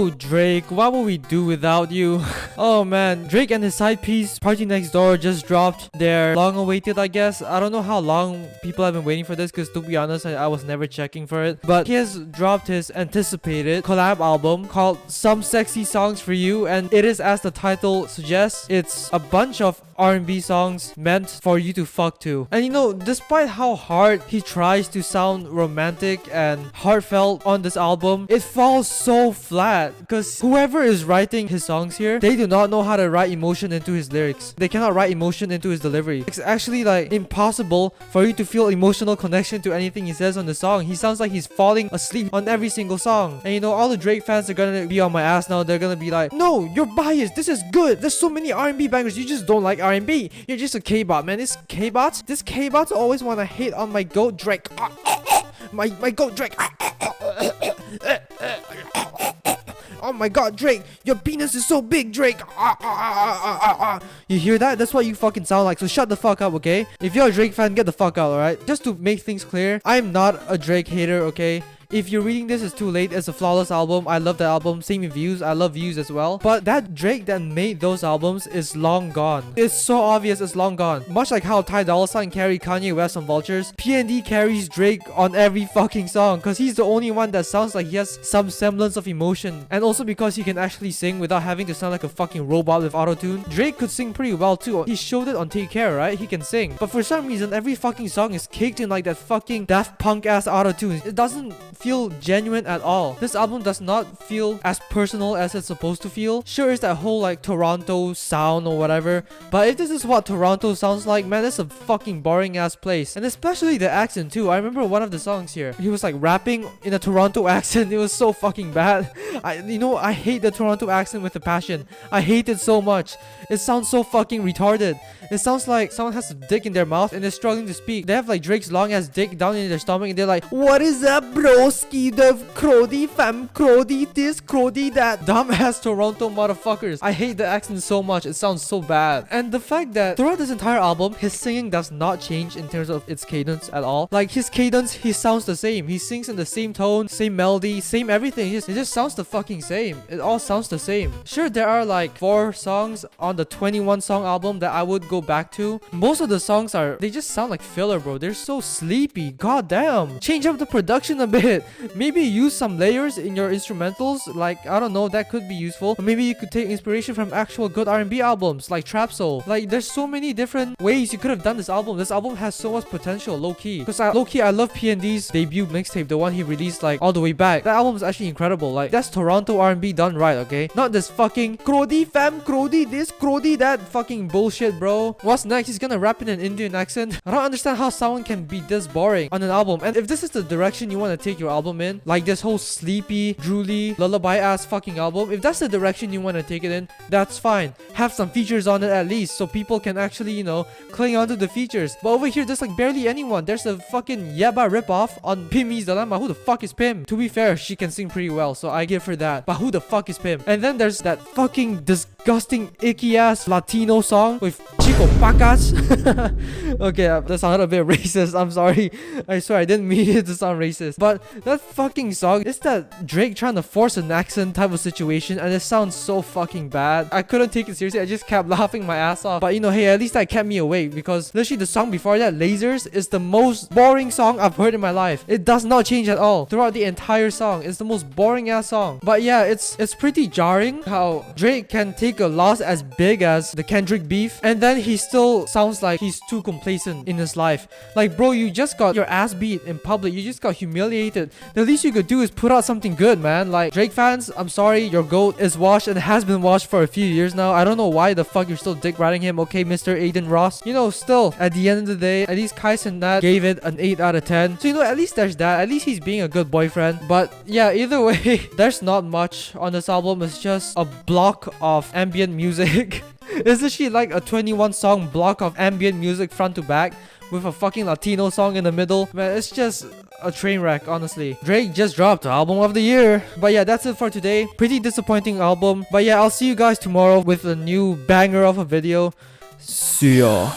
Oh, Drake, what will we do without you? Oh man, Drake and his side piece Party Next Door just dropped their long-awaited, I guess. I don't know how long people have been waiting for this, because to be honest, I was never checking for it. But he has dropped his anticipated collab album called Some Sexy Songs for You, and it is, as the title suggests, it's a bunch of R&B songs meant for you to fuck to. And you know, despite how hard he tries to sound romantic and heartfelt on this album, it falls so flat, because whoever is writing his songs here, they do not know how to write emotion into his lyrics. They cannot write emotion into his delivery. It's actually like impossible for you to feel emotional connection to anything he says on the song. He sounds like he's falling asleep on every single song. And you know, all the Drake fans are gonna be on my ass now. They're gonna be like, no, you're biased, this is good, there's so many R&B bangers, you just don't like R&B. You're just a K-bot, man. This K-bots always want to hate on my goat Drake. My goat Drake. Oh my god, Drake, your penis is so big, Drake. You hear that? That's what you fucking sound like. So shut the fuck up, okay? If you're a Drake fan, get the fuck out, alright? Just to make things clear, I'm not a Drake hater, okay? If you're reading this, it's too late. It's a flawless album. I love the album. Same with Views. I love Views as well. But that Drake that made those albums is long gone. It's so obvious it's long gone. Much like how Ty Dolla $ign carried Kanye West on Vultures, PND carries Drake on every fucking song, because he's the only one that sounds like he has some semblance of emotion. And also because he can actually sing without having to sound like a fucking robot with autotune. Drake could sing pretty well too. He showed it on Take Care, right? He can sing. But for some reason, every fucking song is caked in like that fucking Daft Punk ass autotune. It doesn't feel genuine at all. This album does not feel as personal as it's supposed to feel. Sure, it's that whole like Toronto sound or whatever, but if this is what Toronto sounds like, man, that's a fucking boring ass place. And especially the accent too. I remember one of the songs here, he was like rapping in a Toronto accent. It was so fucking bad. I hate the Toronto accent with a passion. I hate it so much. It sounds so fucking retarded. It sounds like someone has a dick in their mouth and they're struggling to speak. They have like Drake's long ass dick down in their stomach and they're like, what is up, broski? The crody fam, crody this, crody that. Dumbass Toronto motherfuckers. I hate the accent so much. It sounds so bad. And the fact that throughout this entire album, his singing does not change in terms of its cadence at all. Like his cadence, he sounds the same. He sings in the same tone, same melody, same everything. It just sounds the fucking same. It all sounds the same. Sure, there are like 4 songs on the 21 song album that I would go back to. Most of the songs they just sound like filler, bro. They're so sleepy. God damn. Change up the production a bit. Maybe use some layers in your instrumentals. Like, I don't know, that could be useful. Or maybe you could take inspiration from actual good R&B albums like Trap Soul. Like, there's so many different ways you could have done this album. This album has so much potential, low-key. Because low-key, I love PND's debut mixtape, the one he released like all the way back. That album is actually incredible. Like, that's Toronto R&B done right, okay? Not this fucking crody fam, crody this, crody that fucking bullshit, bro. What's next? He's gonna rap in an Indian accent. I don't understand how someone can be this boring on an album. And if this is the direction you want to take your album in, like this whole sleepy, drooly, lullaby ass fucking album, if that's the direction you want to take it in, that's fine. Have some features on it at least, so people can actually, you know, cling onto the features. But over here, there's like barely anyone. There's a fucking Yeba ripoff on Pimmy's Dilemma. Who the fuck is Pim? To be fair, she can sing pretty well, so I give her that. But who the fuck is Pim? And then there's that fucking disgusting, icky ass Latino song with Chico Pacas. Okay, that sounded a bit racist. I'm sorry. I swear I didn't mean it to sound racist. But that fucking song, it's that Drake trying to force an accent type of situation, and it sounds so fucking bad. I couldn't take it seriously. I just kept laughing my ass off. But you know, hey, at least that kept me awake, because literally the song before that, Lasers, is the most boring song I've heard in my life. It does not change at all throughout the entire song. It's the most boring ass song. But yeah, it's pretty jarring how Drake can take a loss as big as the Kendrick beef, and then he still sounds like he's too complacent in his life. Like, bro, you just got your ass beat in public. You just got humiliated. The least you could do is put out something good, man. Like, Drake fans, I'm sorry, your GOAT is washed and has been washed for a few years now. I don't know why the fuck you're still dick riding him, okay, Mr. Aiden Ross. You know, still, at the end of the day, at least Kai Cenat gave it an 8 out of 10. So, you know, at least there's that. At least he's being a good boyfriend. But yeah, either way, there's not much on this album. It's just a block of ambient music. It's literally like a 21 song block of ambient music front to back with a fucking Latino song in the middle. Man, it's just a train wreck, honestly. Drake just dropped Album of the Year. But yeah, that's it for today. Pretty disappointing album. But yeah, I'll see you guys tomorrow with a new banger of a video. See ya.